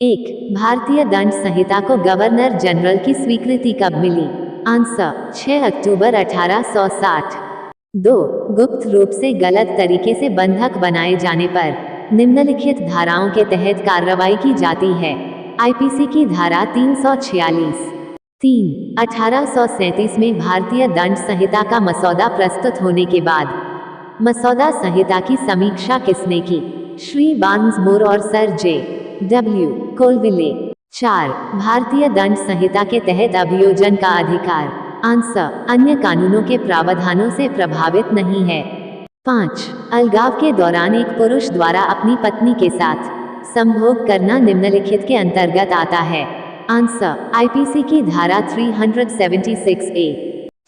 1. भारतीय दंड संहिता को गवर्नर जनरल की स्वीकृति कब मिली? आंसर 6 अक्टूबर 1860। 2. गुप्त रूप से गलत तरीके से बंधक बनाए जाने पर निम्नलिखित धाराओं के तहत कार्रवाई की जाती है। आईपीसी की धारा 346। 3. 1837 में भारतीय दंड संहिता का मसौदा प्रस्तुत होने के बाद मसौदा संहिता की समीक्षा किसने की? श्री बार्न्समोर और सर जे.डब्ल्यू. कोलविले। 4. भारतीय दंड संहिता के तहत अभियोजन का अधिकार। आंसर अन्य कानूनों के प्रावधानों से प्रभावित नहीं है। 5. अलगाव के दौरान एक पुरुष द्वारा अपनी पत्नी के साथ संभोग करना निम्नलिखित के अंतर्गत आता है। आंसर आईपीसी की धारा 376A।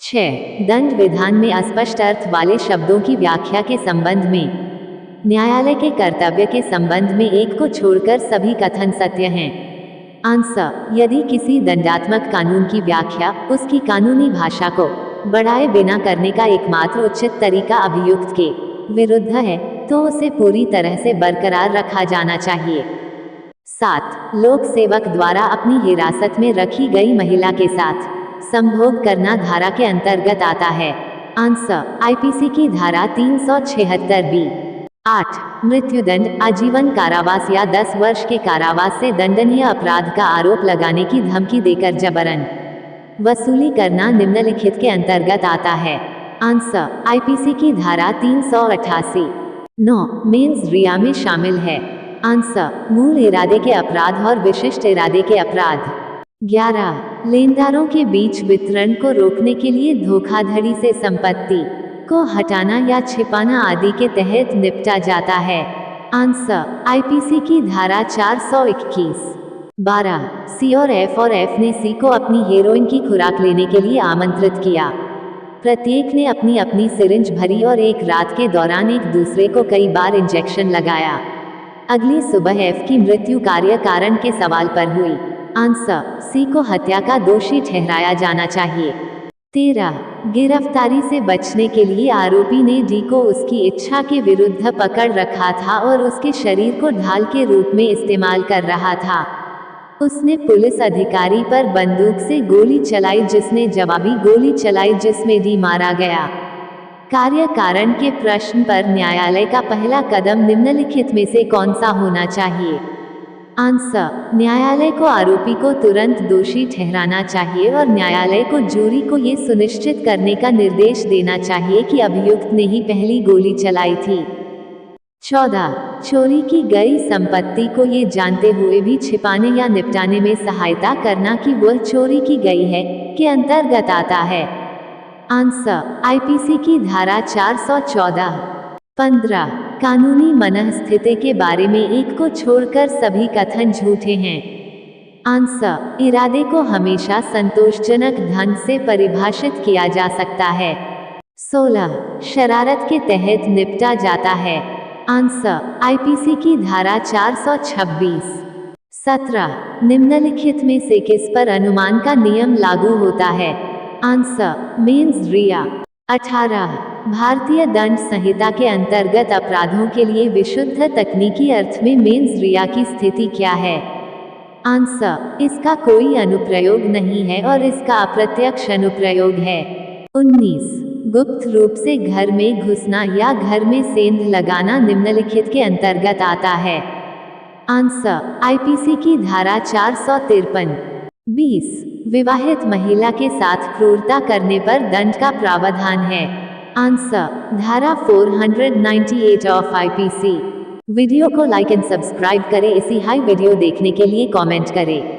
6. दंड विधान में अस्पष्ट अर्थ वाले शब्दों की व्याख्या के संबंध में न्यायालय के कर्तव्य के संबंध में एक को छोड़कर सभी कथन सत्य हैं। आंसर यदि किसी दंडात्मक कानून की व्याख्या उसकी कानूनी भाषा को बढ़ाए बिना करने का एकमात्र उचित तरीका अभियुक्त के विरुद्ध है तो उसे पूरी तरह से बरकरार रखा जाना चाहिए। 7. लोक सेवक द्वारा अपनी हिरासत में रखी गई महिला के साथ संभोग करना धारा के अंतर्गत आता है। आंसर आईपीसी की धारा 376B। 8. मृत्युदंड, आजीवन कारावास या 10 वर्ष के कारावास से दंडनीय अपराध का आरोप लगाने की धमकी देकर जबरन वसूली करना निम्नलिखित के अंतर्गत आता है। आंसर आईपीसी की धारा 388। 9. मेंस रिया में शामिल है। आंसर मूल इरादे के अपराध और विशिष्ट इरादे के अपराध। 11. लेनदारों के बीच वितरण को रोकने के लिए धोखाधड़ी से संपत्ति को हटाना या छिपाना आदि के तहत निपटा जाता है। आंसर आईपीसी की धारा 421। 12. सी और एफ ने सी को अपनी हेरोइन की खुराक लेने के लिए आमंत्रित किया। प्रत्येक ने अपनी अपनी सिरिंज भरी और एक रात के दौरान एक दूसरे को कई बार इंजेक्शन लगाया। अगली सुबह एफ की मृत्यु कार्य कारण के सवाल पर हुई। आंसर सी को हत्या का दोषी ठहराया जाना चाहिए। 13. गिरफ्तारी से बचने के लिए आरोपी ने डी को उसकी इच्छा के विरुद्ध पकड़ रखा था और उसके शरीर को ढाल के रूप में इस्तेमाल कर रहा था। उसने पुलिस अधिकारी पर बंदूक से गोली चलाई जिसने जवाबी गोली चलाई जिसमें डी मारा गया। कार्य कारण के प्रश्न पर न्यायालय का पहला कदम निम्नलिखित में से कौन सा होना चाहिए? आंसर न्यायालय को आरोपी को तुरंत दोषी ठहराना चाहिए और न्यायालय को जूरी को ये सुनिश्चित करने का निर्देश देना चाहिए कि अभियुक्त ने ही पहली गोली चलाई थी। 14. चोरी की गई संपत्ति को ये जानते हुए भी छिपाने या निपटाने में सहायता करना कि वह चोरी की गई है के अंतर्गत आता है। आंसर आईपीसी की धारा 414। 15. कानूनी मनःस्थिति के बारे में एक को छोड़कर सभी कथन झूठे हैं। आंसर इरादे को हमेशा संतोषजनक ढंग से परिभाषित किया जा सकता है। 16. शरारत के तहत निपटा जाता है। आंसर आईपीसी की धारा 426। 17. निम्नलिखित में से किस पर अनुमान का नियम लागू होता है? आंसर मेंस रिया। 18. भारतीय दंड संहिता के अंतर्गत अपराधों के लिए विशुद्ध तकनीकी अर्थ में मेंस रिया की स्थिति क्या है? आंसर इसका कोई अनुप्रयोग नहीं है और इसका अप्रत्यक्ष अनुप्रयोग है। 19. गुप्त रूप से घर में घुसना या घर में सेंध लगाना निम्नलिखित के अंतर्गत आता है। आंसर आईपीसी की धारा 453। 20. विवाहित महिला के साथ क्रूरता करने पर दंड का प्रावधान है। आंसर धारा 498 ऑफ आईपीसी। वीडियो को लाइक एंड सब्सक्राइब करें। इसी हाई वीडियो देखने के लिए कमेंट करें।